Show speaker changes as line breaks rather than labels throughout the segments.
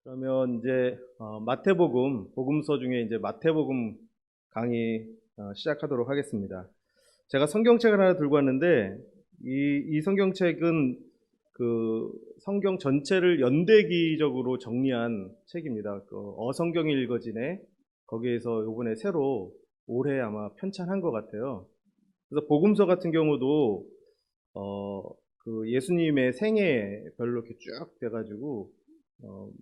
그러면 이제 마태복음 복음서 중에 이제 마태복음 강의 시작하도록 하겠습니다. 제가 성경책을 하나 들고 왔는데 이 성경책은 그 성경 전체를 연대기적으로 정리한 책입니다. 그 어성경이 읽어지네 거기에서 이번에 새로 올해 아마 편찬한 것 같아요. 그래서 복음서 같은 경우도 어, 그 예수님의 생애별로 이렇게 쭉 돼가지고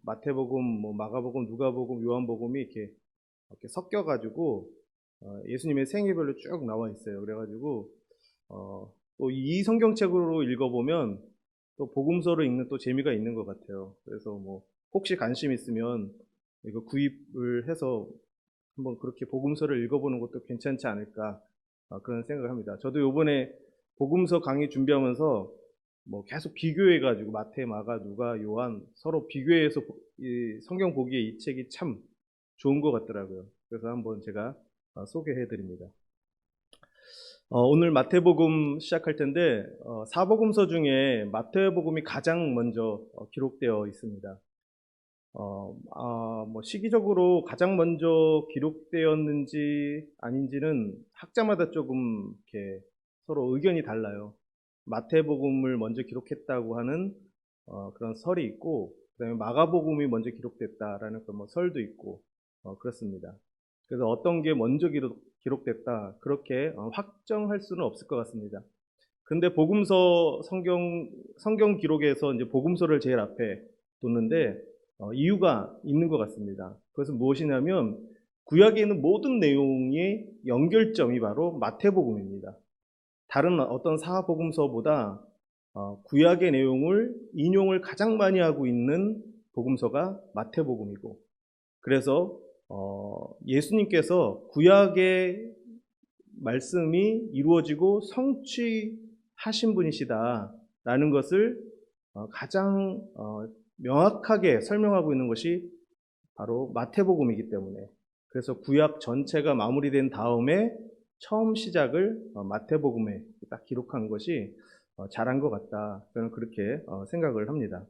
마태복음, 뭐 마가복음, 누가복음, 요한복음이 이렇게 섞여가지고 예수님의 생애별로 쭉 나와 있어요. 그래가지고 또 이 성경책으로 읽어보면 또 복음서로 읽는 또 재미가 있는 것 같아요. 그래서 뭐 혹시 관심 있으면 이거 구입을 해서 한번 그렇게 복음서를 읽어보는 것도 괜찮지 않을까 그런 생각을 합니다. 저도 요번에 복음서 강의 준비하면서 뭐 계속 비교해가지고 마태, 마가, 누가, 요한 서로 비교해서 이 성경 보기에 이 책이 참 좋은 것 같더라고요. 그래서 한번 제가 소개해드립니다. 오늘 마태복음 시작할 텐데 사복음서 중에 마태복음이 가장 먼저 기록되어 있습니다. 뭐 시기적으로 가장 먼저 기록되었는지 아닌지는 학자마다 조금 이렇게 서로 의견이 달라요. 마태복음을 먼저 기록했다고 하는 그런 설이 있고, 그다음에 마가복음이 먼저 기록됐다라는 뭐 설도 있고 그렇습니다. 그래서 어떤 게 먼저 기록됐다 그렇게 확정할 수는 없을 것 같습니다. 근데 복음서 성경 기록에서 이제 복음서를 제일 앞에 뒀는데 이유가 있는 것 같습니다. 그것은 무엇이냐면 구약에 있는 모든 내용의 연결점이 바로 마태복음입니다. 다른 어떤 사복음서보다 구약의 내용을 인용을 가장 많이 하고 있는 복음서가 마태복음이고, 그래서 예수님께서 구약의 말씀이 이루어지고 성취하신 분이시다라는 것을 가장 명확하게 설명하고 있는 것이 바로 마태복음이기 때문에, 그래서 구약 전체가 마무리된 다음에 처음 시작을 마태복음에 딱 기록한 것이 잘한 것 같다. 저는 그렇게 생각을 합니다.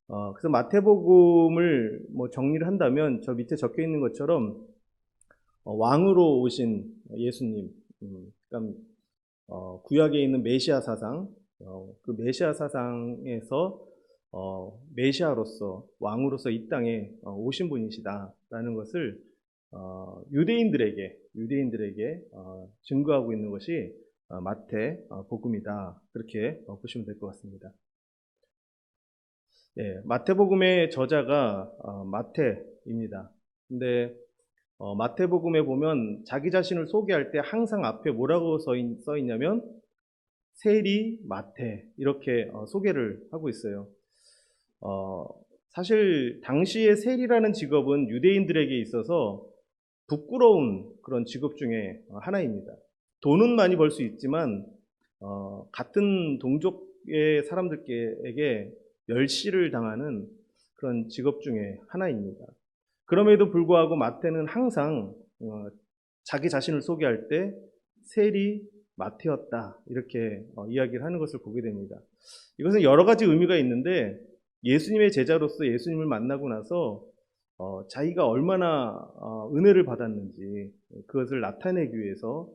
그래서 마태복음을 뭐 정리를 한다면 저 밑에 적혀 있는 것처럼 왕으로 오신 예수님, 그러니까 구약에 있는 메시아 사상, 그 메시아 사상에서 메시아로서 왕으로서 이 땅에 오신 분이시다라는 것을 유대인들에게 증거하고 있는 것이 마태 복음이다. 그렇게 보시면 될 것 같습니다. 예, 마태복음의 저자가 마태입니다. 근데 마태복음에 보면 자기 자신을 소개할 때 항상 앞에 뭐라고 써 있냐면 세리 마태 이렇게 소개를 하고 있어요. 사실 당시에 세리라는 직업은 유대인들에게 있어서 부끄러운 그런 직업 중에 하나입니다. 돈은 많이 벌 수 있지만 같은 동족의 사람들에게 멸시를 당하는 그런 직업 중에 하나입니다. 그럼에도 불구하고 마태는 항상 자기 자신을 소개할 때 세리 마태였다 이렇게 이야기를 하는 것을 보게 됩니다. 이것은 여러 가지 의미가 있는데 예수님의 제자로서 예수님을 만나고 나서 자기가 얼마나 은혜를 받았는지 그것을 나타내기 위해서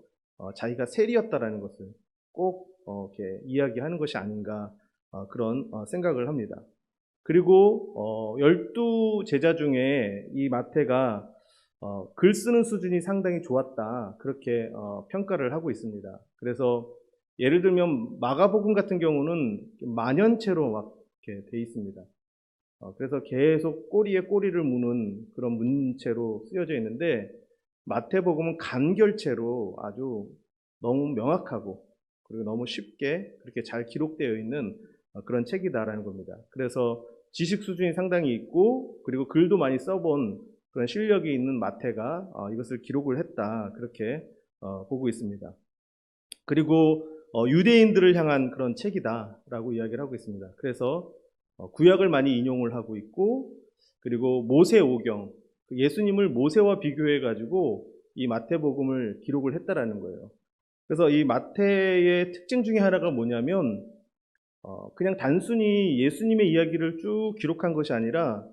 자기가 세리였다라는 것을 꼭 이렇게 이야기하는 것이 아닌가 그런 생각을 합니다. 그리고 12 제자 중에 이 마태가 글 쓰는 수준이 상당히 좋았다 그렇게 평가를 하고 있습니다. 그래서 예를 들면 마가복음 같은 경우는 만연체로 막 이렇게 돼 있습니다. 그래서 계속 꼬리에 꼬리를 무는 그런 문체로 쓰여져 있는데 마태복음은 간결체로 아주 너무 명확하고 그리고 너무 쉽게 그렇게 잘 기록되어 있는 그런 책이다라는 겁니다. 그래서 지식 수준이 상당히 있고 그리고 글도 많이 써본 그런 실력이 있는 마태가 이것을 기록을 했다 그렇게 보고 있습니다. 그리고 유대인들을 향한 그런 책이다라고 이야기를 하고 있습니다. 그래서 구약을 많이 인용을 하고 있고 그리고 모세오경 예수님을 모세와 비교해 가지고 이 마태복음을 기록을 했다라는 거예요. 그래서 이 마태의 특징 중에 하나가 뭐냐면 그냥 단순히 예수님의 이야기를 쭉 기록한 것이 아니라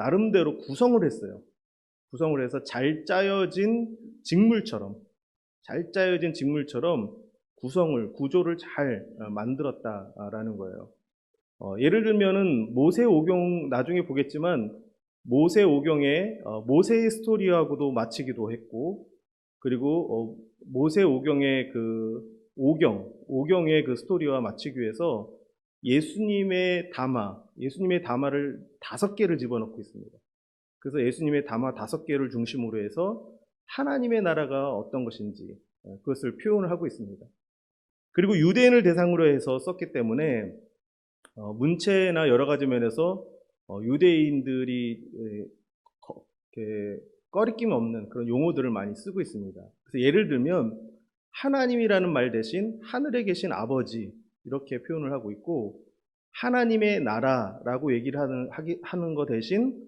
나름대로 구성을 했어요. 구성을 해서 잘 짜여진 직물처럼 구조를 잘 만들었다라는 거예요. 예를 들면은 모세오경, 나중에 보겠지만 모세오경의 모세의 스토리하고도 마치기도 했고, 그리고 모세오경의 그 오경의 그 스토리와 마치기 위해서 예수님의 다마를 5개를 집어넣고 있습니다. 그래서 예수님의 다마 5개를 중심으로 해서 하나님의 나라가 어떤 것인지 그것을 표현을 하고 있습니다. 그리고 유대인을 대상으로 해서 썼기 때문에 문체나 여러 가지 면에서 유대인들이 꺼리낌 없는 그런 용어들을 많이 쓰고 있습니다. 그래서 예를 들면 하나님이라는 말 대신 하늘에 계신 아버지 이렇게 표현을 하고 있고, 하나님의 나라라고 얘기를 하는 것 대신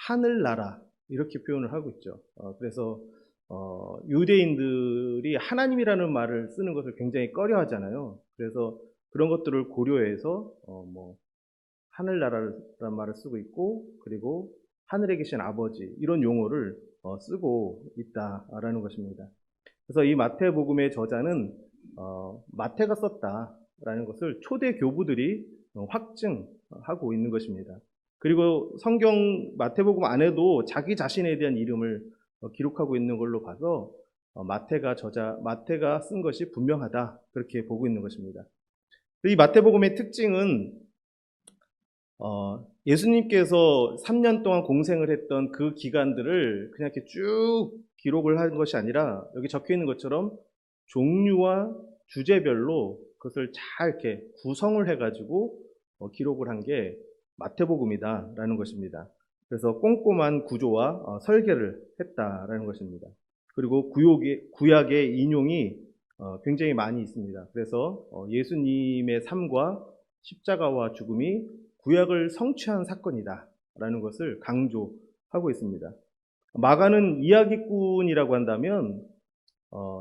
하늘나라 이렇게 표현을 하고 있죠. 그래서 유대인들이 하나님이라는 말을 쓰는 것을 굉장히 꺼려하잖아요. 그래서 그런 것들을 고려해서 하늘나라라는 말을 쓰고 있고, 그리고 하늘에 계신 아버지 이런 용어를 쓰고 있다라는 것입니다. 그래서 이 마태복음의 저자는 마태가 썼다라는 것을 초대 교부들이 확증하고 있는 것입니다. 그리고 성경 마태복음 안에도 자기 자신에 대한 이름을 기록하고 있는 걸로 봐서 마태가 쓴 것이 분명하다 그렇게 보고 있는 것입니다. 이 마태복음의 특징은 예수님께서 3년 동안 공생을 했던 그 기간들을 그냥 이렇게 쭉 기록을 한 것이 아니라 여기 적혀 있는 것처럼 종류와 주제별로 그것을 잘 이렇게 구성을 해가지고 기록을 한 게 마태복음이다라는 것입니다. 그래서 꼼꼼한 구조와 설계를 했다라는 것입니다. 그리고 구약의 인용이 굉장히 많이 있습니다. 그래서 예수님의 삶과 십자가와 죽음이 구약을 성취한 사건이다라는 것을 강조하고 있습니다. 마가는 이야기꾼이라고 한다면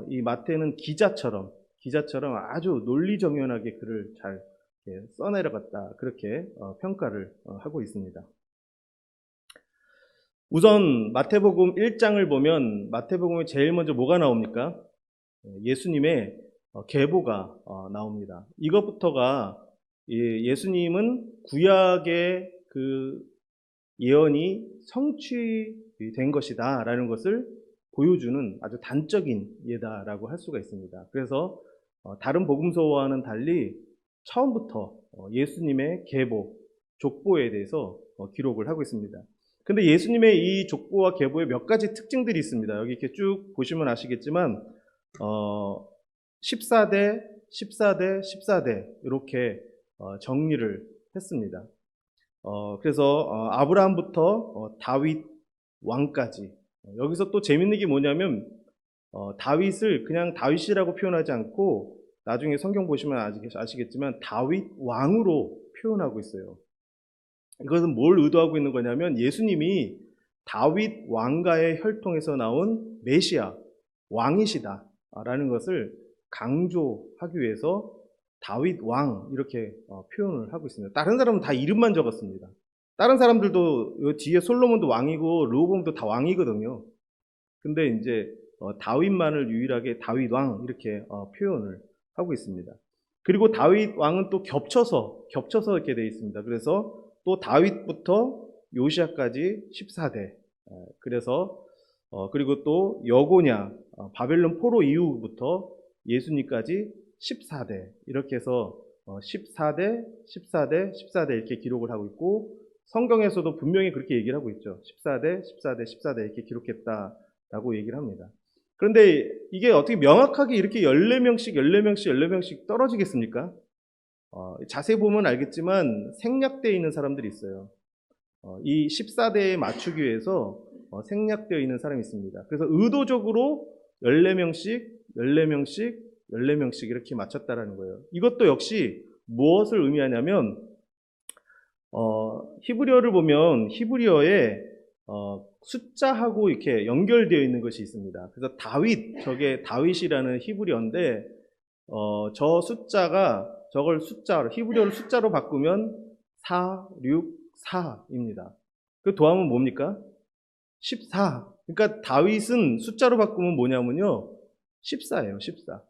이 마태는 기자처럼 아주 논리정연하게 글을 잘 써내려갔다 그렇게 평가를 하고 있습니다. 우선 마태복음 1장을 보면 마태복음에 제일 먼저 뭐가 나옵니까? 예수님의 계보가 나옵니다. 이것부터가 예수님은 구약의 그 예언이 성취된 것이다 라는 것을 보여주는 아주 단적인 예다라고 할 수가 있습니다. 그래서 다른 복음서와는 달리 처음부터 예수님의 계보, 족보에 대해서 기록을 하고 있습니다. 근데 예수님의 이 족보와 계보에 몇 가지 특징들이 있습니다. 여기 이렇게 쭉 보시면 아시겠지만 14대, 14대, 14대 이렇게 정리를 했습니다. 그래서 아브라함부터 다윗 왕까지, 여기서 또 재밌는 게 뭐냐면 다윗을 그냥 다윗이라고 표현하지 않고 나중에 성경 보시면 아시겠지만 다윗 왕으로 표현하고 있어요. 이것은 뭘 의도하고 있는 거냐면 예수님이 다윗 왕가의 혈통에서 나온 메시아 왕이시다 라는 것을 강조하기 위해서 다윗 왕 이렇게 표현을 하고 있습니다. 다른 사람은 다 이름만 적었습니다. 다른 사람들도 뒤에 솔로몬도 왕이고 르호보암도 다 왕이거든요. 근데 이제 다윗만을 유일하게 다윗 왕 이렇게 표현을 하고 있습니다. 그리고 다윗 왕은 또 겹쳐서 이렇게 되어 있습니다. 그래서 또 다윗부터 요시아까지 14대. 그래서 그리고 또 여고냐 바벨론 포로 이후부터 예수님까지 14대 이렇게 해서 14대, 14대, 14대 이렇게 기록을 하고 있고, 성경에서도 분명히 그렇게 얘기를 하고 있죠. 14대, 14대, 14대 이렇게 기록했다라고 얘기를 합니다. 그런데 이게 어떻게 명확하게 이렇게 14명씩 떨어지겠습니까? 자세히 보면 알겠지만 생략되어 있는 사람들이 있어요. 이 14대에 맞추기 위해서 생략되어 있는 사람이 있습니다. 그래서 의도적으로 14명씩 이렇게 맞췄다라는 거예요. 이것도 역시 무엇을 의미하냐면 히브리어를 보면 히브리어에 숫자하고 이렇게 연결되어 있는 것이 있습니다. 그래서 저게 다윗이라는 히브리어인데 저 숫자가 저걸 히브리어를 숫자로 바꾸면 4, 6, 4입니다. 그 도함은 뭡니까? 14. 그러니까 다윗은 숫자로 바꾸면 뭐냐면요. 14예요, 14.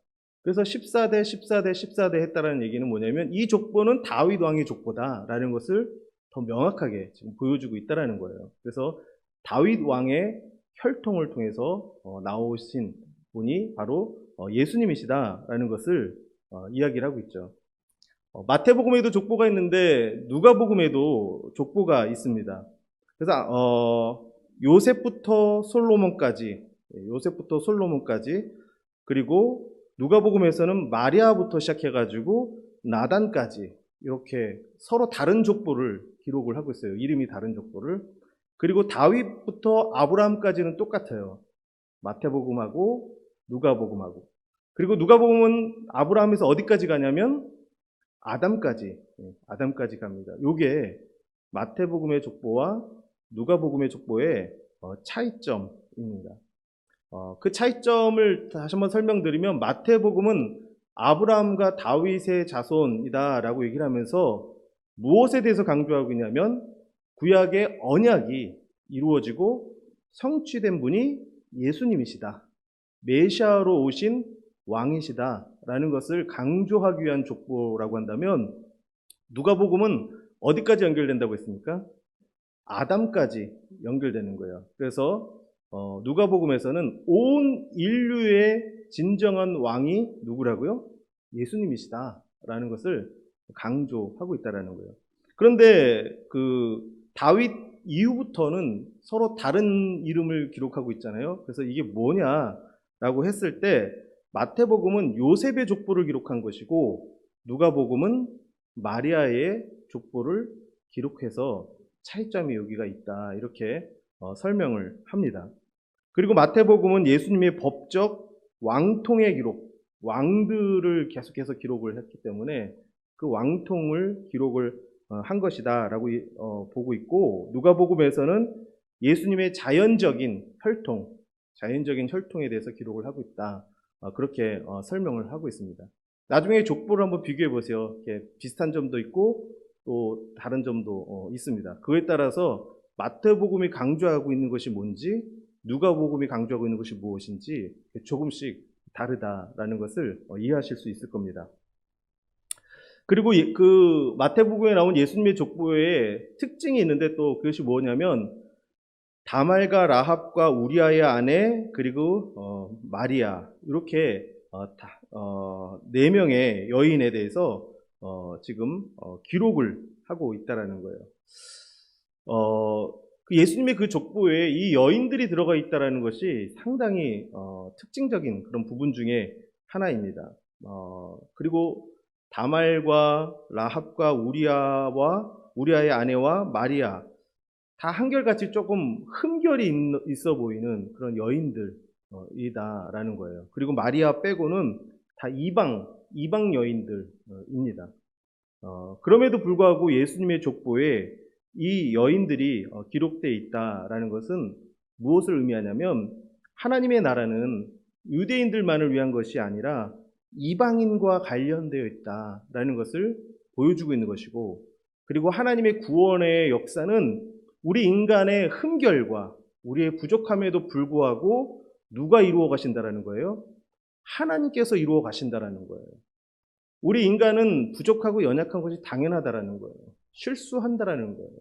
그래서 14대, 14대, 14대 했다라는 얘기는 뭐냐면 이 족보는 다윗 왕의 족보다라는 것을 더 명확하게 지금 보여주고 있다라는 거예요. 그래서 다윗 왕의 혈통을 통해서 나오신 분이 바로 예수님이시다라는 것을 이야기를 하고 있죠. 마태복음에도 족보가 있는데 누가복음에도 족보가 있습니다. 그래서 요셉부터 솔로몬까지, 요셉부터 솔로몬까지, 그리고 누가복음에서는 마리아부터 시작해가지고 나단까지 이렇게 서로 다른 족보를 기록을 하고 있어요. 이름이 다른 족보를. 그리고 다윗부터 아브라함까지는 똑같아요. 마태복음하고 누가복음하고. 그리고 누가복음은 아브라함에서 어디까지 가냐면 아담까지 갑니다. 요게 마태복음의 족보와 누가복음의 족보의 차이점입니다. 그 차이점을 다시 한번 설명드리면 마태복음은 아브라함과 다윗의 자손이다라고 얘기를 하면서 무엇에 대해서 강조하고 있냐면 구약의 언약이 이루어지고 성취된 분이 예수님이시다. 메시아로 오신 왕이시다라는 것을 강조하기 위한 족보라고 한다면 누가복음은 어디까지 연결된다고 했습니까? 아담까지 연결되는 거예요. 그래서 누가복음에서는 온 인류의 진정한 왕이 누구라고요? 예수님이시다라는 것을 강조하고 있다라는 거예요. 그런데 그 다윗 이후부터는 서로 다른 이름을 기록하고 있잖아요. 그래서 이게 뭐냐라고 했을 때 마태복음은 요셉의 족보를 기록한 것이고 누가복음은 마리아의 족보를 기록해서 차이점이 여기가 있다 이렇게 설명을 합니다. 그리고 마태복음은 예수님의 법적 왕통의 기록, 왕들을 계속해서 기록을 했기 때문에 그 왕통을 기록을 한 것이다라고 보고 있고 누가복음에서는 예수님의 자연적인 혈통에 대해서 기록을 하고 있다. 그렇게 설명을 하고 있습니다. 나중에 족보를 한번 비교해 보세요. 이렇게 비슷한 점도 있고 또 다른 점도 있습니다. 그에 따라서 마태복음이 강조하고 있는 것이 뭔지 누가복음이 강조하고 있는 것이 무엇인지 조금씩 다르다라는 것을 이해하실 수 있을 겁니다. 그리고 그 마태복음에 나온 예수님의 족보에 특징이 있는데 또 그것이 뭐냐면 다말과 라합과 우리아의 아내 그리고 마리아 이렇게 네 명의 여인에 대해서 지금 기록을 하고 있다라는 거예요. 그 예수님의 그 족보에 이 여인들이 들어가 있다라는 것이 상당히 특징적인 그런 부분 중에 하나입니다. 그리고 다말과 라합과 우리아의 아내와 마리아 다 한결같이 조금 흠결이 있어 보이는 그런 여인들이다라는 거예요. 그리고 마리아 빼고는 다 이방 여인들입니다. 그럼에도 불구하고 예수님의 족보에 이 여인들이 기록되어 있다라는 것은 무엇을 의미하냐면 하나님의 나라는 유대인들만을 위한 것이 아니라 이방인과 관련되어 있다라는 것을 보여주고 있는 것이고 그리고 하나님의 구원의 역사는 우리 인간의 흠결과 우리의 부족함에도 불구하고 누가 이루어 가신다라는 거예요? 하나님께서 이루어 가신다라는 거예요. 우리 인간은 부족하고 연약한 것이 당연하다라는 거예요. 실수한다라는 거예요.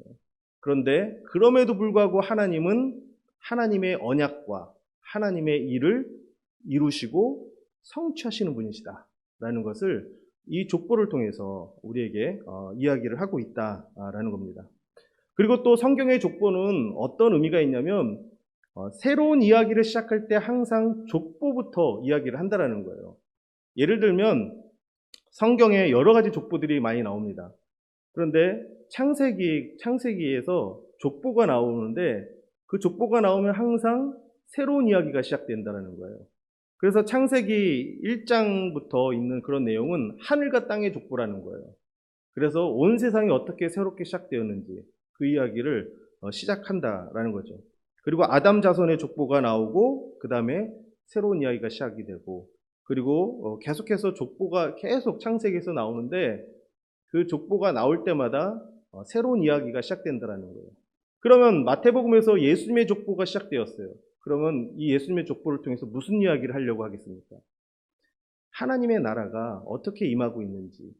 그런데 그럼에도 불구하고 하나님은 하나님의 언약과 하나님의 일을 이루시고 성취하시는 분이시다라는 것을 이 족보를 통해서 우리에게 이야기를 하고 있다라는 겁니다. 그리고 또 성경의 족보는 어떤 의미가 있냐면 새로운 이야기를 시작할 때 항상 족보부터 이야기를 한다라는 거예요. 예를 들면 성경에 여러 가지 족보들이 많이 나옵니다. 그런데 창세기에서 족보가 나오는데 그 족보가 나오면 항상 새로운 이야기가 시작된다는 거예요. 그래서 창세기 1장부터 있는 그런 내용은 하늘과 땅의 족보라는 거예요. 그래서 온 세상이 어떻게 새롭게 시작되었는지 그 이야기를 시작한다라는 거죠. 그리고 아담 자손의 족보가 나오고 그 다음에 새로운 이야기가 시작이 되고 그리고 계속해서 족보가 계속 창세기에서 나오는데 그 족보가 나올 때마다 새로운 이야기가 시작된다라는 거예요. 그러면 마태복음에서 예수님의 족보가 시작되었어요. 그러면 이 예수님의 족보를 통해서 무슨 이야기를 하려고 하겠습니까? 하나님의 나라가 어떻게 임하고 있는지,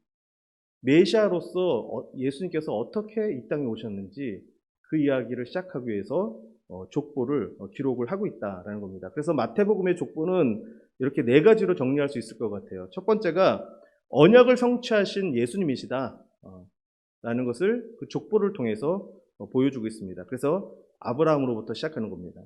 메시아로서 예수님께서 어떻게 이 땅에 오셨는지 그 이야기를 시작하기 위해서 족보를 기록을 하고 있다라는 겁니다. 그래서 마태복음의 족보는 이렇게 네 가지로 정리할 수 있을 것 같아요. 첫 번째가 언약을 성취하신 예수님이시다 라는 것을 그 족보를 통해서 보여주고 있습니다. 그래서 아브라함으로부터 시작하는 겁니다.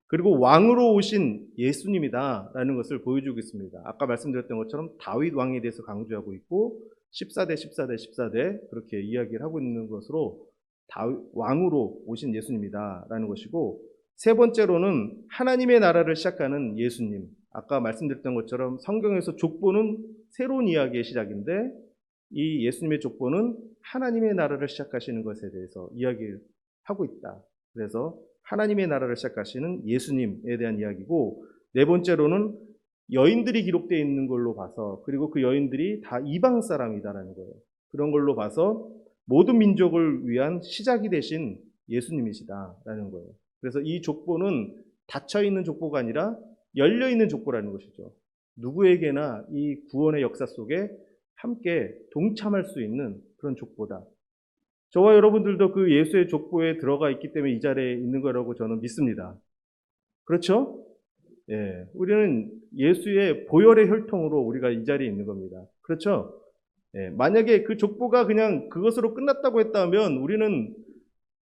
그리고 왕으로 오신 예수님이다 라는 것을 보여주고 있습니다. 아까 말씀드렸던 것처럼 다윗 왕에 대해서 강조하고 있고 14대 14대 14대 그렇게 이야기를 하고 있는 것으로 왕으로 오신 예수님이다 라는 것이고, 세 번째로는 하나님의 나라를 시작하는 예수님. 아까 말씀드렸던 것처럼 성경에서 족보는 새로운 이야기의 시작인데 이 예수님의 족보는 하나님의 나라를 시작하시는 것에 대해서 이야기를 하고 있다. 그래서 하나님의 나라를 시작하시는 예수님에 대한 이야기고, 네 번째로는 여인들이 기록되어 있는 걸로 봐서, 그리고 그 여인들이 다 이방 사람이다라는 거예요. 그런 걸로 봐서 모든 민족을 위한 시작이 되신 예수님이시다라는 거예요. 그래서 이 족보는 닫혀있는 족보가 아니라 열려있는 족보라는 것이죠. 누구에게나 이 구원의 역사 속에 함께 동참할 수 있는 그런 족보다. 저와 여러분들도 그 예수의 족보에 들어가 있기 때문에 이 자리에 있는 거라고 저는 믿습니다. 그렇죠? 예, 우리는 예수의 보혈의 혈통으로 우리가 이 자리에 있는 겁니다. 그렇죠? 예, 만약에 그 족보가 그냥 그것으로 끝났다고 했다면 우리는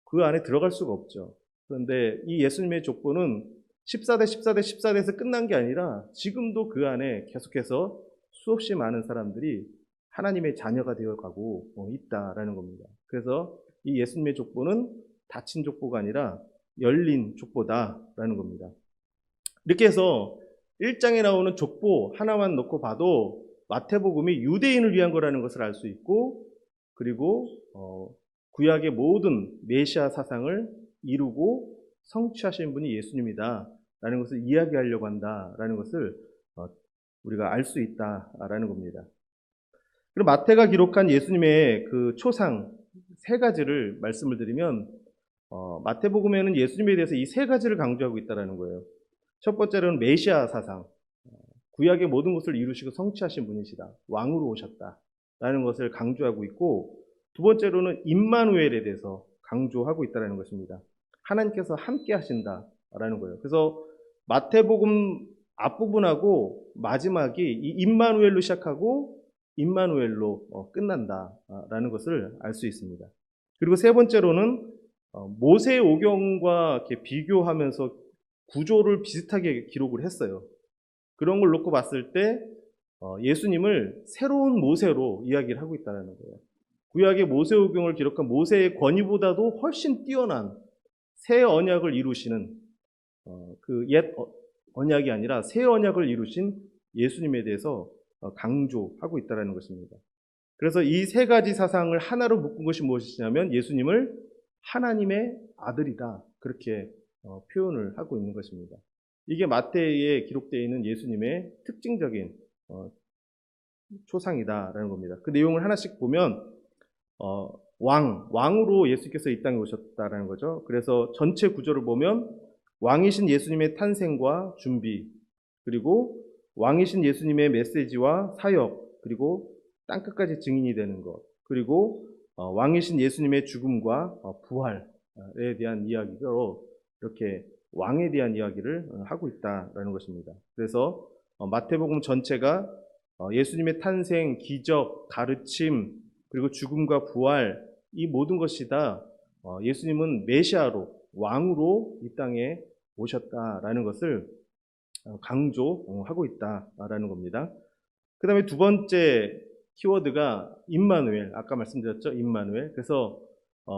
그 안에 들어갈 수가 없죠. 그런데 이 예수님의 족보는 14대 14대 14대에서 끝난 게 아니라 지금도 그 안에 계속해서 수없이 많은 사람들이 하나님의 자녀가 되어가고 있다라는 겁니다. 그래서 이 예수님의 족보는 닫힌 족보가 아니라 열린 족보다라는 겁니다. 이렇게 해서 1장에 나오는 족보 하나만 놓고 봐도 마태복음이 유대인을 위한 거라는 것을 알 수 있고, 그리고 구약의 모든 메시아 사상을 이루고 성취하신 분이 예수님이다라는 것을 이야기하려고 한다라는 것을 우리가 알 수 있다라는 겁니다. 그럼 마태가 기록한 예수님의 그 초상 세 가지를 말씀을 드리면, 마태복음에는 예수님에 대해서 이 세 가지를 강조하고 있다는 거예요. 첫 번째로는 메시아 사상, 구약의 모든 것을 이루시고 성취하신 분이시다, 왕으로 오셨다라는 것을 강조하고 있고, 두 번째로는 임마누엘에 대해서 강조하고 있다는 것입니다. 하나님께서 함께 하신다라는 거예요. 그래서 마태복음 앞부분하고 마지막이 이 임마누엘로 시작하고 임마누엘로 끝난다라는 것을 알 수 있습니다. 그리고 세 번째로는 모세 오경과 이렇게 비교하면서 구조를 비슷하게 기록을 했어요. 그런 걸 놓고 봤을 때 예수님을 새로운 모세로 이야기를 하고 있다는 거예요. 구약의 모세 오경을 기록한 모세의 권위보다도 훨씬 뛰어난 새 언약을 이루시는 그 옛 언약이 아니라 새 언약을 이루신 예수님에 대해서 강조하고 있다는 것입니다. 그래서 이 세 가지 사상을 하나로 묶은 것이 무엇이냐면 예수님을 하나님의 아들이다, 그렇게 표현을 하고 있는 것입니다. 이게 마태에 기록되어 있는 예수님의 특징적인 초상이다라는 겁니다. 그 내용을 하나씩 보면 왕으로 예수께서 이 땅에 오셨다라는 거죠. 그래서 전체 구조를 보면 왕이신 예수님의 탄생과 준비, 그리고 왕이신 예수님의 메시지와 사역, 그리고 땅끝까지 증인이 되는 것, 그리고 왕이신 예수님의 죽음과 부활에 대한 이야기로 이렇게 왕에 대한 이야기를 하고 있다라는 것입니다. 그래서 마태복음 전체가 예수님의 탄생, 기적, 가르침, 그리고 죽음과 부활, 이 모든 것이 다 예수님은 메시아로, 왕으로 이 땅에 오셨다라는 것을 강조하고 있다라는 겁니다. 그 다음에 두 번째 키워드가 임마누엘, 아까 말씀드렸죠? 임마누엘. 그래서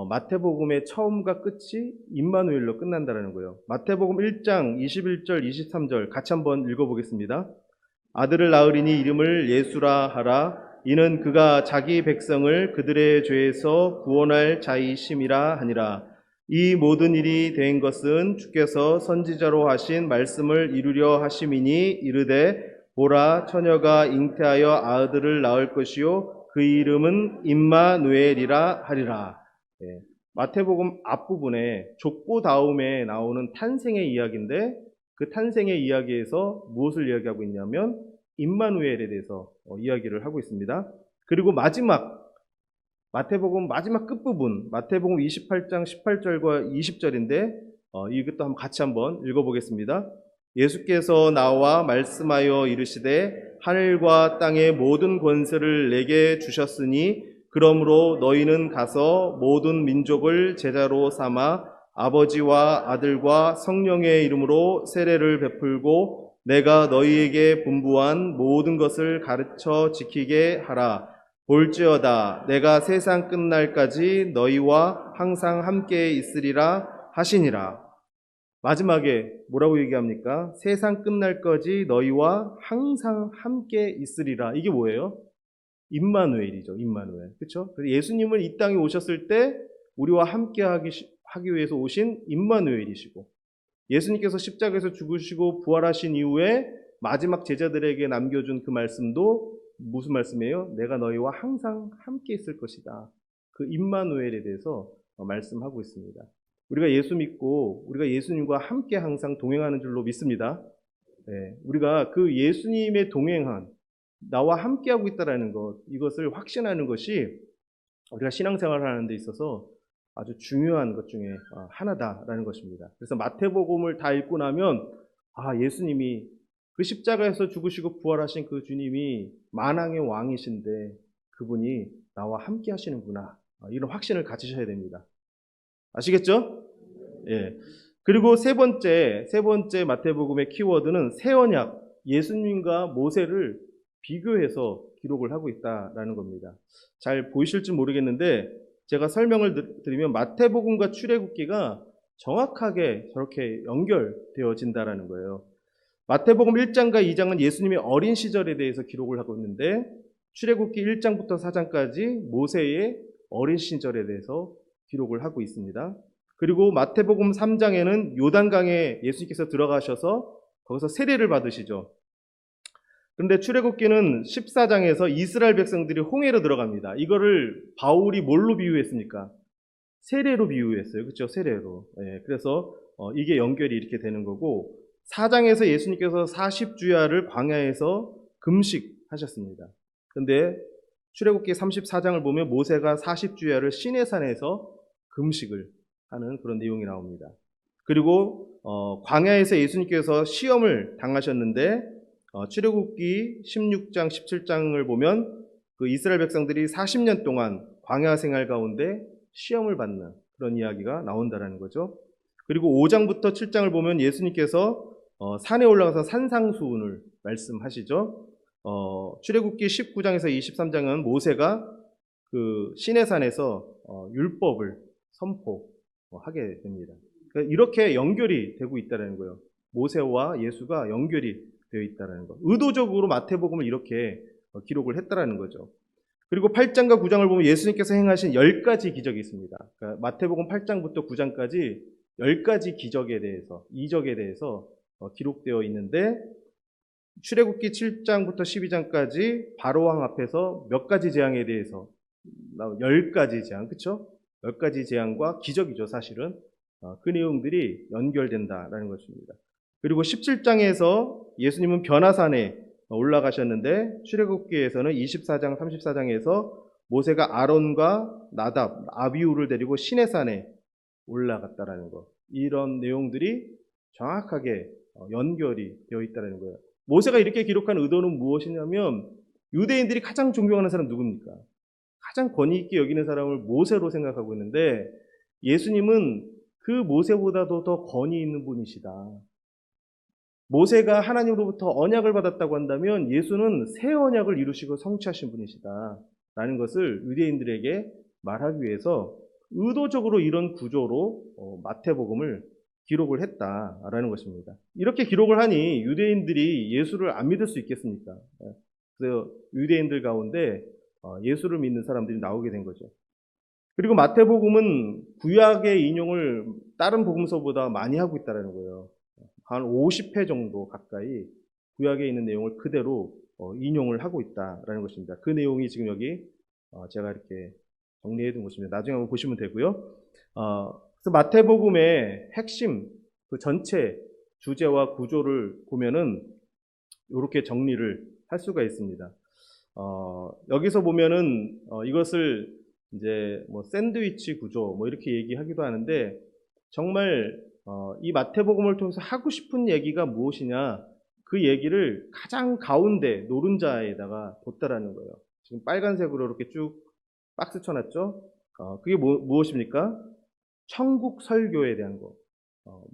마태복음의 처음과 끝이 임마누엘로 끝난다는 거예요. 마태복음 1장 21절, 23절 같이 한번 읽어보겠습니다. 아들을 낳으리니 이름을 예수라 하라. 이는 그가 자기 백성을 그들의 죄에서 구원할 자이심이라 하니라. 이 모든 일이 된 것은 주께서 선지자로 하신 말씀을 이루려 하심이니 이르되 보라, 처녀가 잉태하여 아들을 낳을 것이요 그 이름은 임마누엘이라 하리라. 네. 마태복음 앞부분에 족보 다음에 나오는 탄생의 이야기인데 그 탄생의 이야기에서 무엇을 이야기하고 있냐면 임마누엘에 대해서 이야기를 하고 있습니다. 그리고 마태복음 마지막 끝부분 마태복음 28장 18절과 20절인데 이것도 같이 한번 읽어보겠습니다. 예수께서 나와 말씀하여 이르시되 하늘과 땅의 모든 권세를 내게 주셨으니 그러므로 너희는 가서 모든 민족을 제자로 삼아 아버지와 아들과 성령의 이름으로 세례를 베풀고 내가 너희에게 분부한 모든 것을 가르쳐 지키게 하라. 볼지어다 내가 세상 끝날까지 너희와 항상 함께 있으리라 하시니라. 마지막에 뭐라고 얘기합니까? 세상 끝날까지 너희와 항상 함께 있으리라. 이게 뭐예요? 임마누엘이죠. 임마누엘. 그렇죠? 예수님은 이 땅에 오셨을 때 우리와 함께 하기 위해서 오신 임마누엘이시고 예수님께서 십자가에서 죽으시고 부활하신 이후에 마지막 제자들에게 남겨준 그 말씀도 무슨 말씀이에요? 내가 너희와 항상 함께 있을 것이다. 그 임마누엘에 대해서 말씀하고 있습니다. 우리가 예수 믿고 우리가 예수님과 함께 항상 동행하는 줄로 믿습니다. 네, 우리가 그 예수님의 동행한 나와 함께하고 있다는 것, 이것을 확신하는 것이 우리가 신앙생활을 하는 데 있어서 아주 중요한 것 중에 하나다라는 것입니다. 그래서 마태복음을 다 읽고 나면 예수님이 그 십자가에서 죽으시고 부활하신 그 주님이 만왕의 왕이신데 그분이 나와 함께 하시는구나. 이런 확신을 가지셔야 됩니다. 아시겠죠? 예. 그리고 세 번째 마태복음의 키워드는 새 언약, 예수님과 모세를 비교해서 기록을 하고 있다라는 겁니다. 잘 보이실지 모르겠는데 제가 설명을 드리면 마태복음과 출애굽기가 정확하게 저렇게 연결되어진다라는 거예요. 마태복음 1장과 2장은 예수님의 어린 시절에 대해서 기록을 하고 있는데 출애굽기 1장부터 4장까지 모세의 어린 시절에 대해서 기록을 하고 있습니다. 그리고 마태복음 3장에는 요단강에 예수님께서 들어가셔서 거기서 세례를 받으시죠. 그런데 출애굽기는 14장에서 이스라엘 백성들이 홍해로 들어갑니다. 이거를 바울이 뭘로 비유했습니까? 세례로 비유했어요. 그렇죠? 세례로. 예, 그래서 이게 연결이 이렇게 되는 거고 4장에서 예수님께서 40주야를 광야에서 금식하셨습니다. 그런데 출애굽기 34장을 보면 모세가 40주야를 시내산에서 금식을 하는 그런 내용이 나옵니다. 그리고 광야에서 예수님께서 시험을 당하셨는데 출애굽기 16장, 17장을 보면 그 이스라엘 백성들이 40년 동안 광야 생활 가운데 시험을 받는 그런 이야기가 나온다는 거죠. 그리고 5장부터 7장을 보면 예수님께서 산에 올라가서 산상수훈을 말씀하시죠. 출애굽기 19장에서 23장은 모세가 그 시내산에서 율법을 선포하게 됩니다. 그러니까 이렇게 연결이 되고 있다는 거예요. 모세와 예수가 연결이 되어 있다는 거. 의도적으로 마태복음을 이렇게 기록을 했다라는 거죠. 그리고 8장과 9장을 보면 예수님께서 행하신 10가지 기적이 있습니다. 그러니까 마태복음 8장부터 9장까지 10가지 기적에 대해서, 이적에 대해서 기록되어 있는데 출애굽기 7장부터 12장까지 바로왕 앞에서 몇 가지 재앙에 대해서 10가지 재앙, 그렇죠? 10가지 재앙과 기적이죠, 사실은. 그 내용들이 연결된다라는 것입니다. 그리고 17장에서 예수님은 변화산에 올라가셨는데 출애굽기에서는 24장, 34장에서 모세가 아론과 나답, 아비후를 데리고 시내산에 올라갔다라는 것. 이런 내용들이 정확하게 연결이 되어 있다는 거예요. 모세가 이렇게 기록한 의도는 무엇이냐면 유대인들이 가장 존경하는 사람 누굽니까? 가장 권위 있게 여기는 사람을 모세로 생각하고 있는데 예수님은 그 모세보다도 더 권위 있는 분이시다. 모세가 하나님으로부터 언약을 받았다고 한다면 예수는 새 언약을 이루시고 성취하신 분이시다 라는 것을 유대인들에게 말하기 위해서 의도적으로 이런 구조로 마태복음을 기록을 했다라는 것입니다. 이렇게 기록을 하니 유대인들이 예수를 안 믿을 수 있겠습니까? 그래서 유대인들 가운데 예수를 믿는 사람들이 나오게 된 거죠. 그리고 마태복음은 구약의 인용을 다른 복음서보다 많이 하고 있다는 거예요. 한 50회 정도 가까이 구약에 있는 내용을 그대로 인용을 하고 있다라는 것입니다. 그 내용이 지금 여기 제가 이렇게 정리해 둔 것입니다. 나중에 한번 보시면 되고요. 그래서 마태복음의 핵심, 그 전체 주제와 구조를 보면은 이렇게 정리를 할 수가 있습니다. 여기서 보면은 이것을 이제 뭐 샌드위치 구조 뭐 이렇게 얘기하기도 하는데, 정말 이 마태복음을 통해서 하고 싶은 얘기가 무엇이냐, 그 얘기를 가장 가운데 노른자에다가 뒀다라는 거예요. 지금 빨간색으로 이렇게 쭉 박스 쳐놨죠. 그게 무엇입니까? 천국 설교에 대한 거.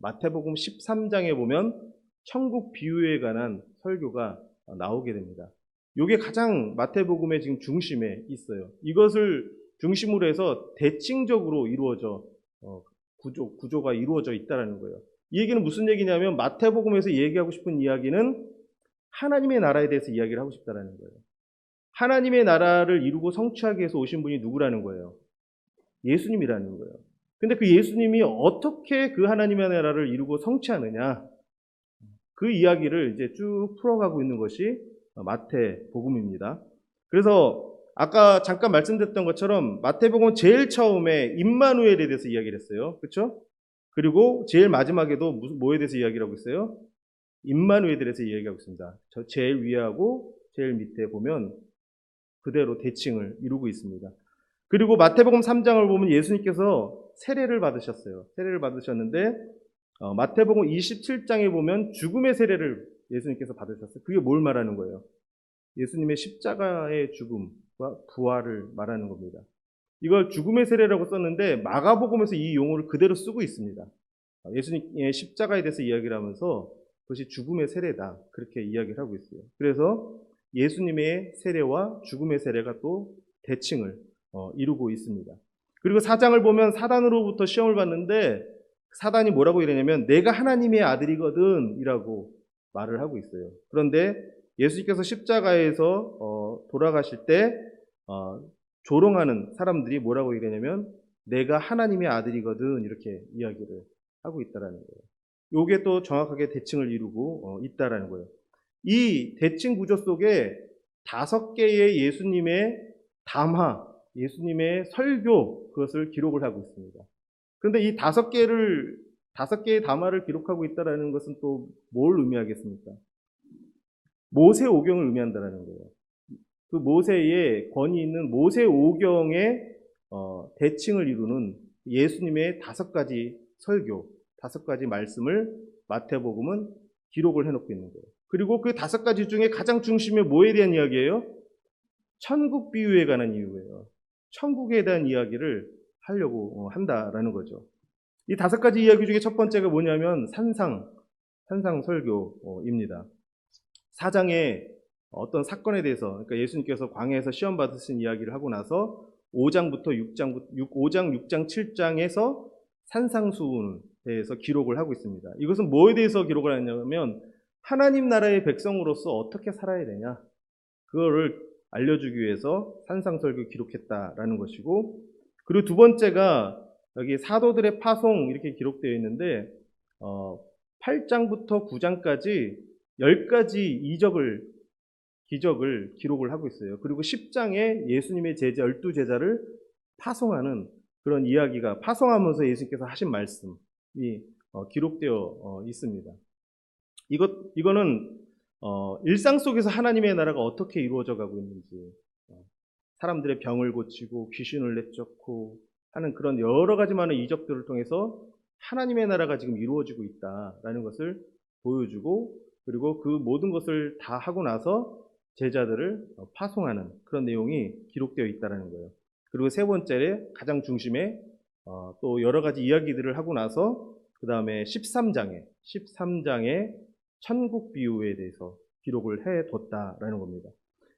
마태복음 13장에 보면 천국 비유에 관한 설교가 나오게 됩니다. 이게 가장 마태복음의 지금 중심에 있어요. 이것을 중심으로 해서 대칭적으로 이루어져 구조가 이루어져 있다는 거예요. 이 얘기는 무슨 얘기냐면, 마태복음에서 얘기하고 싶은 이야기는 하나님의 나라에 대해서 이야기를 하고 싶다는 거예요. 하나님의 나라를 이루고 성취하기 위해서 오신 분이 누구라는 거예요? 예수님이라는 거예요. 근데 그 예수님이 어떻게 그 하나님의 나라를 이루고 성취하느냐, 그 이야기를 이제 쭉 풀어가고 있는 것이 마태복음입니다. 그래서 아까 잠깐 말씀드렸던 것처럼 마태복음은 제일 처음에 임마누엘에 대해서 이야기를 했어요. 그렇죠? 그리고 제일 마지막에도 뭐에 대해서 이야기를 하고 있어요? 임마누엘에 대해서 이야기하고 있습니다. 저 제일 위하고 제일 밑에 보면 그대로 대칭을 이루고 있습니다. 그리고 마태복음 3장을 보면 예수님께서 세례를 받으셨어요. 세례를 받으셨는데 마태복음 27장에 보면 죽음의 세례를 예수님께서 받으셨어요. 그게 뭘 말하는 거예요? 예수님의 십자가의 죽음과 부활을 말하는 겁니다. 이걸 죽음의 세례라고 썼는데 마가복음에서 이 용어를 그대로 쓰고 있습니다. 예수님의 십자가에 대해서 이야기를 하면서 그것이 죽음의 세례다, 그렇게 이야기를 하고 있어요. 그래서 예수님의 세례와 죽음의 세례가 또 대칭을 이루고 있습니다. 그리고 4장을 보면 사단으로부터 시험을 받는데, 사단이 뭐라고 이러냐면 내가 하나님의 아들이거든 이라고 말을 하고 있어요. 그런데 예수님께서 십자가에서 돌아가실 때 조롱하는 사람들이 뭐라고 이러냐면 내가 하나님의 아들이거든 이렇게 이야기를 하고 있다라는 거예요. 이게 또 정확하게 대칭을 이루고 있다라는 거예요. 이 대칭 구조 속에 5개의 예수님의 담화, 예수님의 설교, 그것을 기록을 하고 있습니다. 그런데 이 5개의 담화를 기록하고 있다는 것은 또 뭘 의미하겠습니까? 모세오경을 의미한다는 거예요. 그 모세의 권위 있는 모세오경의 대칭을 이루는 예수님의 5가지 설교, 5가지 말씀을 마태복음은 기록을 해놓고 있는 거예요. 그리고 그 5가지 중에 가장 중심에 뭐에 대한 이야기예요? 천국 비유에 관한 이유예요. 천국에 대한 이야기를 하려고 한다라는 거죠. 이 5가지 이야기 중에 첫 번째가 뭐냐면 산상 설교입니다. 4장에 어떤 사건에 대해서, 그러니까 예수님께서 광야에서 시험 받으신 이야기를 하고 나서 5장, 6장, 7장에서 산상수훈에 대해서 기록을 하고 있습니다. 이것은 뭐에 대해서 기록을 하냐면 하나님 나라의 백성으로서 어떻게 살아야 되냐, 그거를 알려주기 위해서 산상설교 기록했다라는 것이고, 그리고 두 번째가 여기 사도들의 파송 이렇게 기록되어 있는데 8장부터 9장까지 10가지 기적을 기록을 하고 있어요. 그리고 10장에 예수님의 제자 12제자를 파송하는 그런 이야기가, 파송하면서 예수님께서 하신 말씀이 기록되어 있습니다. 이거는 일상 속에서 하나님의 나라가 어떻게 이루어져 가고 있는지, 사람들의 병을 고치고 귀신을 내쫓고 하는 그런 여러 가지 많은 이적들을 통해서 하나님의 나라가 지금 이루어지고 있다라는 것을 보여주고, 그리고 그 모든 것을 다 하고 나서 제자들을 파송하는 그런 내용이 기록되어 있다는 거예요. 그리고 세 번째, 가장 중심에 또 여러 가지 이야기들을 하고 나서 그 다음에 13장에 천국 비유에 대해서 기록을 해뒀다라는 겁니다.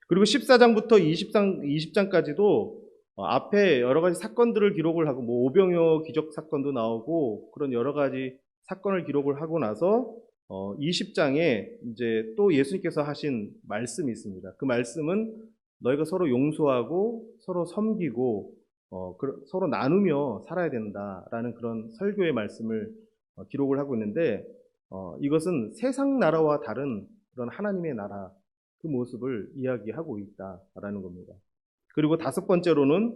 그리고 14장부터 20장까지도 앞에 여러 가지 사건들을 기록을 하고, 뭐 오병이어 기적 사건도 나오고 그런 여러 가지 사건을 기록을 하고 나서 20장에 이제 또 예수님께서 하신 말씀이 있습니다. 그 말씀은 너희가 서로 용서하고 서로 섬기고 서로 나누며 살아야 된다라는 그런 설교의 말씀을 기록을 하고 있는데, 이것은 세상 나라와 다른 그런 하나님의 나라, 그 모습을 이야기하고 있다라는 겁니다. 그리고 5번째로는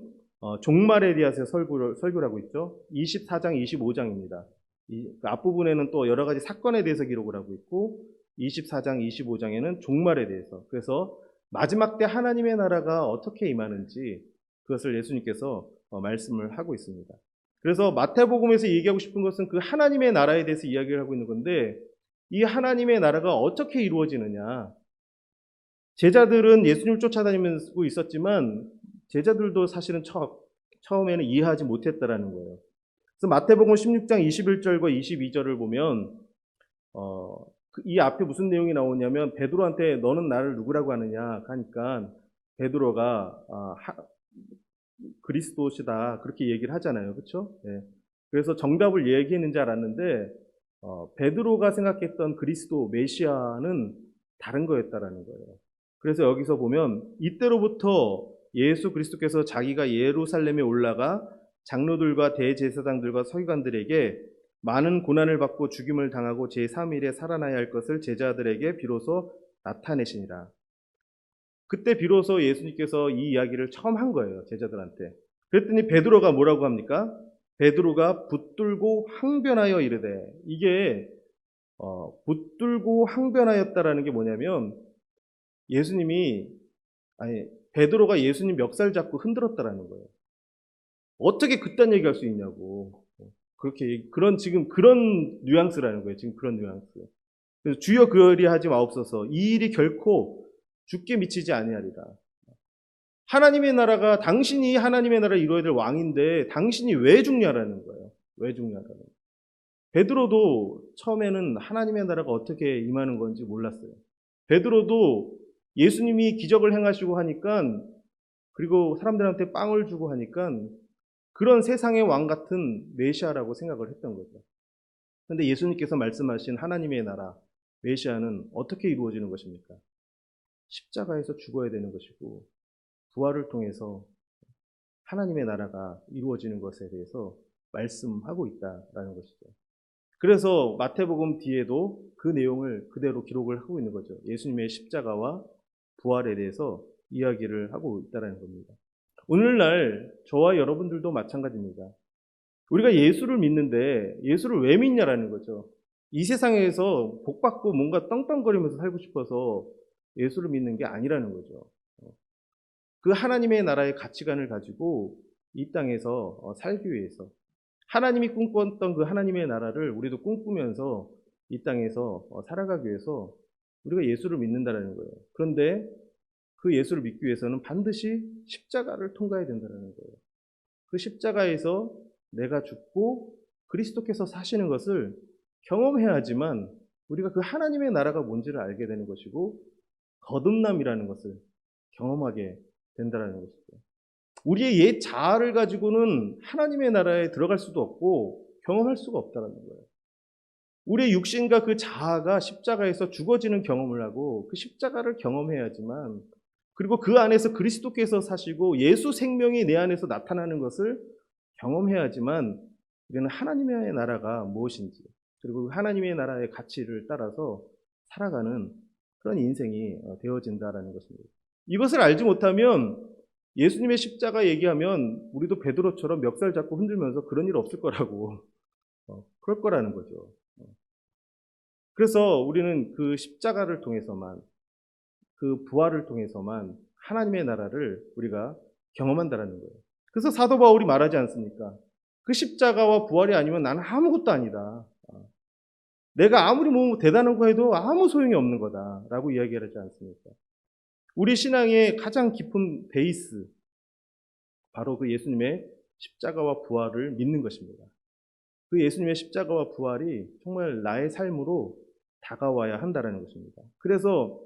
종말에 대해서 설교를 하고 있죠. 24장, 25장입니다. 그 앞부분에는 또 여러 가지 사건에 대해서 기록을 하고 있고 24장, 25장에는 종말에 대해서, 그래서 마지막 때 하나님의 나라가 어떻게 임하는지 그것을 예수님께서 말씀을 하고 있습니다. 그래서 마태복음에서 얘기하고 싶은 것은 그 하나님의 나라에 대해서 이야기를 하고 있는 건데, 이 하나님의 나라가 어떻게 이루어지느냐. 제자들은 예수님을 쫓아다니면서 있었지만 제자들도 사실은 처음에는 이해하지 못했다라는 거예요. 그래서 마태복음 16장 21절과 22절을 보면 이 앞에 무슨 내용이 나오냐면, 베드로한테 너는 나를 누구라고 하느냐 하니까 베드로가 그리스도시다 그렇게 얘기를 하잖아요. 그렇죠? 예. 그래서 정답을 얘기했는지 알았는데 베드로가 생각했던 그리스도 메시아는 다른 거였다라는 거예요. 그래서 여기서 보면 이때로부터 예수 그리스도께서 자기가 예루살렘에 올라가 장로들과 대제사장들과 서기관들에게 많은 고난을 받고 죽임을 당하고 제3일에 살아나야 할 것을 제자들에게 비로소 나타내시니라. 그때 비로소 예수님께서 이 이야기를 처음 한 거예요, 제자들한테. 그랬더니 베드로가 뭐라고 합니까? 베드로가 붙들고 항변하여 이르되, 이게 붙들고 항변하였다라는 게 뭐냐면, 베드로가 예수님 멱살 잡고 흔들었다라는 거예요. 어떻게 그딴 얘기할 수 있냐고. 지금 그런 뉘앙스라는 거예요. 지금 그런 뉘앙스. 그래서 주여 그리하지 마옵소서. 이 일이 결코 죽게 미치지 아니하리라. 하나님의 나라가, 당신이 하나님의 나라를 이루어야 될 왕인데 당신이 왜 죽냐라는 거예요. 왜 죽냐라는 거예요. 베드로도 처음에는 하나님의 나라가 어떻게 임하는 건지 몰랐어요. 베드로도 예수님이 기적을 행하시고 하니까, 그리고 사람들한테 빵을 주고 하니까 그런 세상의 왕 같은 메시아라고 생각을 했던 거죠. 그런데 예수님께서 말씀하신 하나님의 나라, 메시아는 어떻게 이루어지는 것입니까? 십자가에서 죽어야 되는 것이고 부활을 통해서 하나님의 나라가 이루어지는 것에 대해서 말씀하고 있다라는 것이죠. 그래서 마태복음 뒤에도 그 내용을 그대로 기록을 하고 있는 거죠. 예수님의 십자가와 부활에 대해서 이야기를 하고 있다는 겁니다. 오늘날 저와 여러분들도 마찬가지입니다. 우리가 예수를 믿는데 예수를 왜 믿냐라는 거죠. 이 세상에서 복받고 뭔가 떵떵거리면서 살고 싶어서 예수를 믿는 게 아니라는 거죠. 그 하나님의 나라의 가치관을 가지고 이 땅에서 살기 위해서, 하나님이 꿈꿨던 그 하나님의 나라를 우리도 꿈꾸면서 이 땅에서 살아가기 위해서 우리가 예수를 믿는다는 거예요. 그런데 그 예수를 믿기 위해서는 반드시 십자가를 통과해야 된다는 거예요. 그 십자가에서 내가 죽고 그리스도께서 사시는 것을 경험해야지만 우리가 그 하나님의 나라가 뭔지를 알게 되는 것이고, 거듭남이라는 것을 경험하게 된다는 것이죠. 우리의 옛 자아를 가지고는 하나님의 나라에 들어갈 수도 없고 경험할 수가 없다는 거예요. 우리의 육신과 그 자아가 십자가에서 죽어지는 경험을 하고 그 십자가를 경험해야지만, 그리고 그 안에서 그리스도께서 사시고 예수 생명이 내 안에서 나타나는 것을 경험해야지만 우리는 하나님의 나라가 무엇인지, 그리고 하나님의 나라의 가치를 따라서 살아가는 그런 인생이 되어진다라는 것입니다. 이것을 알지 못하면 예수님의 십자가 얘기하면 우리도 베드로처럼 멱살 잡고 흔들면서 그런 일 없을 거라고 그럴 거라는 거죠. 그래서 우리는 그 십자가를 통해서만, 그 부활을 통해서만 하나님의 나라를 우리가 경험한다라는 거예요. 그래서 사도 바울이 말하지 않습니까? 그 십자가와 부활이 아니면 나는 아무것도 아니다. 내가 아무리 뭐 대단한 거 해도 아무 소용이 없는 거다라고 이야기하지 않습니까? 우리 신앙의 가장 깊은 베이스, 바로 그 예수님의 십자가와 부활을 믿는 것입니다. 그 예수님의 십자가와 부활이 정말 나의 삶으로 다가와야 한다는 것입니다. 그래서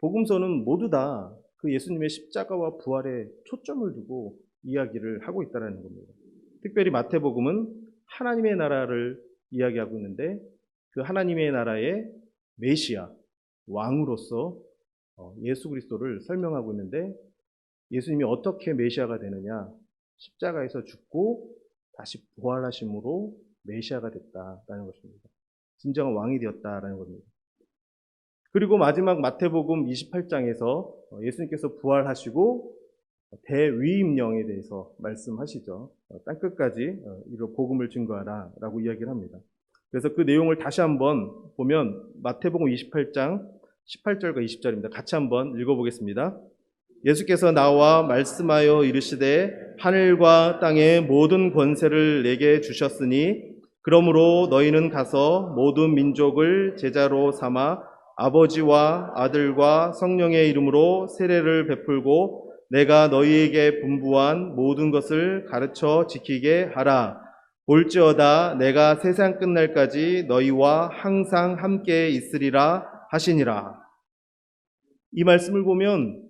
복음서는 모두 다 그 예수님의 십자가와 부활에 초점을 두고 이야기를 하고 있다는 겁니다. 특별히 마태복음은 하나님의 나라를 이야기하고 있는데, 그 하나님의 나라의 메시아, 왕으로서 예수 그리스도를 설명하고 있는데, 예수님이 어떻게 메시아가 되느냐, 십자가에서 죽고 다시 부활하심으로 메시아가 됐다라는 것입니다. 진정한 왕이 되었다라는 겁니다. 그리고 마지막 마태복음 28장에서 예수님께서 부활하시고 대위임령에 대해서 말씀하시죠. 땅끝까지 이로 복음을 증거하라 라고 이야기를 합니다. 그래서 그 내용을 다시 한번 보면 마태복음 28장 18절과 20절입니다. 같이 한번 읽어보겠습니다. 예수께서 나와 말씀하여 이르시되 하늘과 땅의 모든 권세를 내게 주셨으니 그러므로 너희는 가서 모든 민족을 제자로 삼아 아버지와 아들과 성령의 이름으로 세례를 베풀고 내가 너희에게 분부한 모든 것을 가르쳐 지키게 하라. 볼지어다 내가 세상 끝날까지 너희와 항상 함께 있으리라 하시니라. 이 말씀을 보면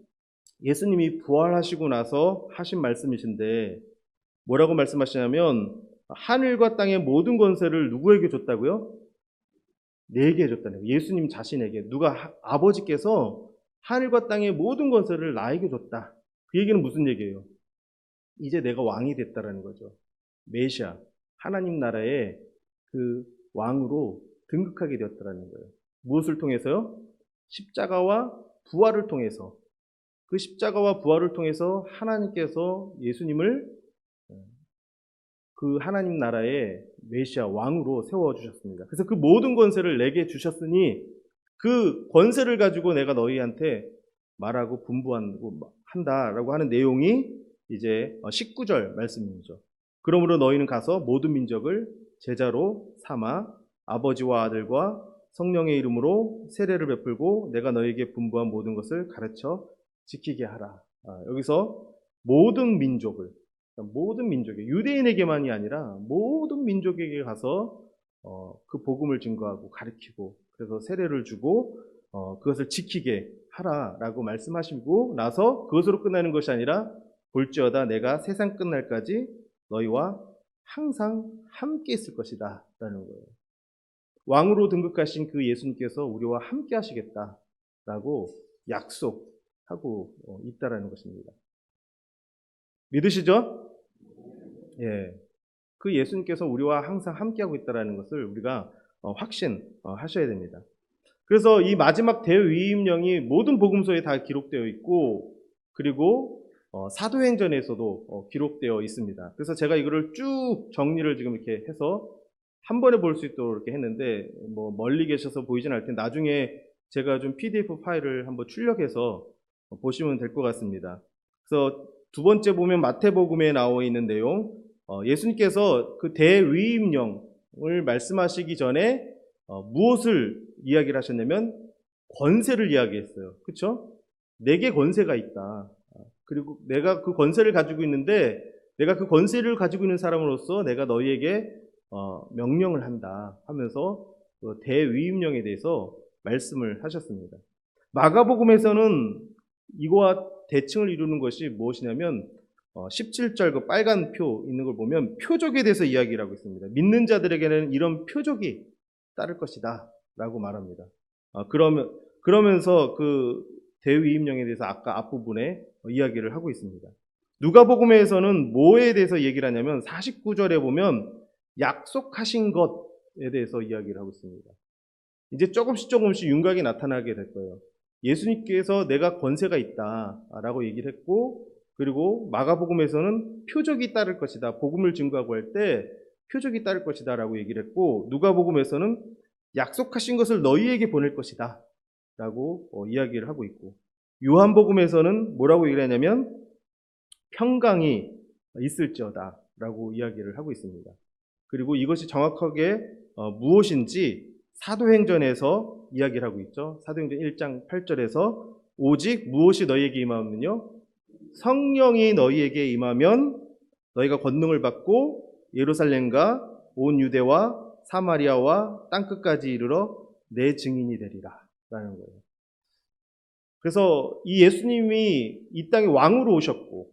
예수님이 부활하시고 나서 하신 말씀이신데 뭐라고 말씀하시냐면 하늘과 땅의 모든 권세를 누구에게 줬다고요? 내게 줬다는 거예요. 예수님 자신에게. 아버지께서 하늘과 땅의 모든 권세를 나에게 줬다. 그 얘기는 무슨 얘기예요? 이제 내가 왕이 됐다라는 거죠. 메시아, 하나님 나라의 그 왕으로 등극하게 되었다라는 거예요. 무엇을 통해서요? 십자가와 부활을 통해서. 그 십자가와 부활을 통해서 하나님께서 예수님을 그 하나님 나라의 메시아 왕으로 세워주셨습니다. 그래서 그 모든 권세를 내게 주셨으니 그 권세를 가지고 내가 너희한테 말하고 분부하고 한다라고 하는 내용이 이제 19절 말씀이죠. 그러므로 너희는 가서 모든 민족을 제자로 삼아 아버지와 아들과 성령의 이름으로 세례를 베풀고 내가 너희에게 분부한 모든 것을 가르쳐 지키게 하라. 여기서 모든 민족을, 모든 민족에, 유대인에게만이 아니라 모든 민족에게 가서 그 복음을 증거하고 가르치고 그래서 세례를 주고 그것을 지키게 하라라고 말씀하시고 나서 그것으로 끝나는 것이 아니라 볼지어다 내가 세상 끝날까지 너희와 항상 함께 있을 것이다 라는 거예요. 왕으로 등극하신 그 예수님께서 우리와 함께 하시겠다라고 약속하고 있다라는 것입니다. 믿으시죠? 예. 그 예수님께서 우리와 항상 함께하고 있다는 것을 우리가 확신하셔야 됩니다. 그래서 이 마지막 대위임령이 모든 복음서에 다 기록되어 있고 그리고 사도행전에서도 기록되어 있습니다. 그래서 제가 이거를 쭉 정리를 지금 이렇게 해서 한 번에 볼 수 있도록 이렇게 했는데 뭐 멀리 계셔서 보이진 않을 텐데 나중에 제가 좀 PDF 파일을 한번 출력해서 보시면 될 것 같습니다. 그래서 두 번째 보면 마태복음에 나와 있는 내용, 예수님께서 그 대위임령을 말씀하시기 전에 무엇을 이야기를 하셨냐면 권세를 이야기했어요. 그렇죠? 내게 권세가 있다. 그리고 내가 그 권세를 가지고 있는데 내가 그 권세를 가지고 있는 사람으로서 내가 너희에게 명령을 한다 하면서 그 대위임령에 대해서 말씀을 하셨습니다. 마가복음에서는 이거와 대칭을 이루는 것이 무엇이냐면 17절 그 빨간 표 있는 걸 보면 표적에 대해서 이야기를 하고 있습니다. 믿는 자들에게는 이런 표적이 따를 것이다 라고 말합니다. 그러면서 그 대위임령에 대해서 아까 앞부분에 이야기를 하고 있습니다. 누가복음에서는 뭐에 대해서 얘기를 하냐면 49절에 보면 약속하신 것에 대해서 이야기를 하고 있습니다. 이제 조금씩 윤곽이 나타나게 될 거예요. 예수님께서 내가 권세가 있다라고 얘기를 했고 그리고 마가복음에서는 표적이 따를 것이다. 복음을 증거하고 할 때 표적이 따를 것이다 라고 얘기를 했고 누가복음에서는 약속하신 것을 너희에게 보낼 것이다 라고 이야기를 하고 있고 요한복음에서는 뭐라고 얘기를 하냐면 평강이 있을지어다 라고 이야기를 하고 있습니다. 그리고 이것이 정확하게 무엇인지 사도행전에서 이야기를 하고 있죠. 사도행전 1장 8절에서 오직 무엇이 너희에게 임하면요 성령이 너희에게 임하면 너희가 권능을 받고 예루살렘과 온 유대와 사마리아와 땅끝까지 이르러 내 증인이 되리라 라는 거예요. 그래서 이 예수님이 이 땅에 왕으로 오셨고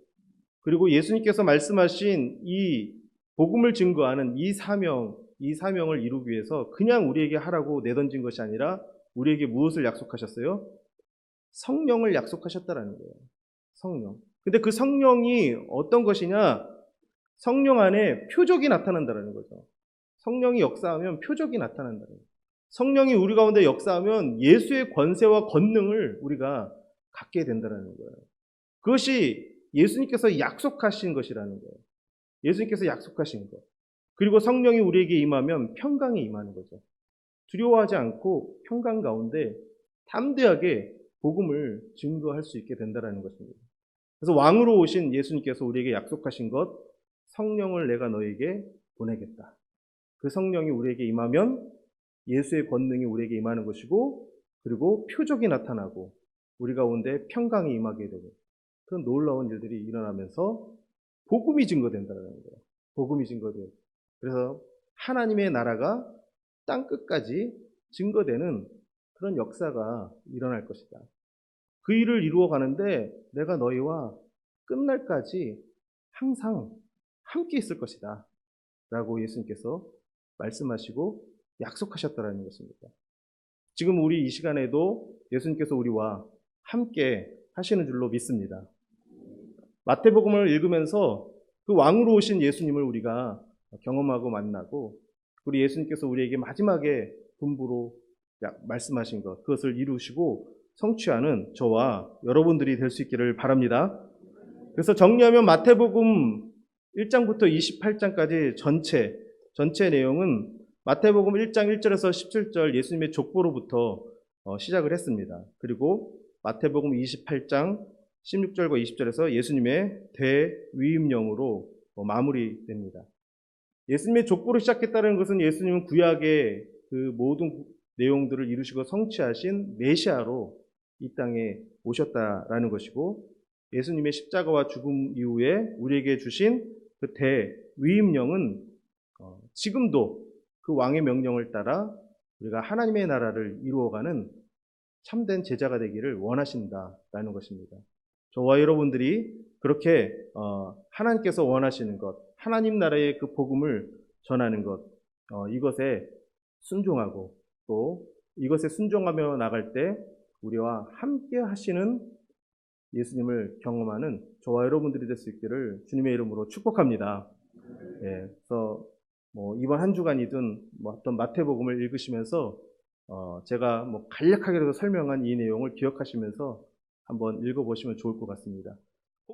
그리고 예수님께서 말씀하신 이 복음을 증거하는 이 사명을 이루기 위해서 그냥 우리에게 하라고 내던진 것이 아니라 우리에게 무엇을 약속하셨어요? 성령을 약속하셨다라는 거예요. 성령. 근데 그 성령이 어떤 것이냐? 성령 안에 표적이 나타난다는 거죠. 성령이 역사하면 표적이 나타난다는 거예요. 성령이 우리 가운데 역사하면 예수의 권세와 권능을 우리가 갖게 된다는 거예요. 그것이 예수님께서 약속하신 것이라는 거예요. 예수님께서 약속하신 것. 그리고 성령이 우리에게 임하면 평강이 임하는 거죠. 두려워하지 않고 평강 가운데 담대하게 복음을 증거할 수 있게 된다는 것입니다. 그래서 왕으로 오신 예수님께서 우리에게 약속하신 것, 성령을 내가 너에게 보내겠다. 그 성령이 우리에게 임하면 예수의 권능이 우리에게 임하는 것이고, 그리고 표적이 나타나고 우리 가운데 평강이 임하게 되고 그런 놀라운 일들이 일어나면서 복음이 증거된다는 거예요. 복음이 증거돼요. 그래서 하나님의 나라가 땅 끝까지 증거되는 그런 역사가 일어날 것이다. 그 일을 이루어 가는데 내가 너희와 끝날까지 항상 함께 있을 것이다. 라고 예수님께서 말씀하시고 약속하셨다는 것입니다. 지금 우리 이 시간에도 예수님께서 우리와 함께 하시는 줄로 믿습니다. 마태복음을 읽으면서 그 왕으로 오신 예수님을 우리가 경험하고 만나고, 우리 예수님께서 우리에게 마지막에 분부로 말씀하신 것, 그것을 이루시고 성취하는 저와 여러분들이 될 수 있기를 바랍니다. 그래서 정리하면 마태복음 1장부터 28장까지 전체 내용은 마태복음 1장 1절에서 17절 예수님의 족보로부터 시작을 했습니다. 그리고 마태복음 28장 16절과 20절에서 예수님의 대위임령으로 마무리됩니다. 예수님의 족보로 시작했다는 것은 예수님은 구약의 그 모든 내용들을 이루시고 성취하신 메시아로 이 땅에 오셨다라는 것이고, 예수님의 십자가와 죽음 이후에 우리에게 주신 그 대위임령은 지금도 그 왕의 명령을 따라 우리가 하나님의 나라를 이루어가는 참된 제자가 되기를 원하신다라는 것입니다. 저와 여러분들이 그렇게 하나님께서 원하시는 것, 하나님 나라의 그 복음을 전하는 것, 이것에 순종하고 또 이것에 순종하며 나갈 때 우리와 함께 하시는 예수님을 경험하는 저와 여러분들이 될 수 있기를 주님의 이름으로 축복합니다. 예, 그래서 이번 한 주간이든 어떤 마태복음을 읽으시면서 제가 간략하게라도 설명한 이 내용을 기억하시면서 한번 읽어보시면 좋을 것 같습니다.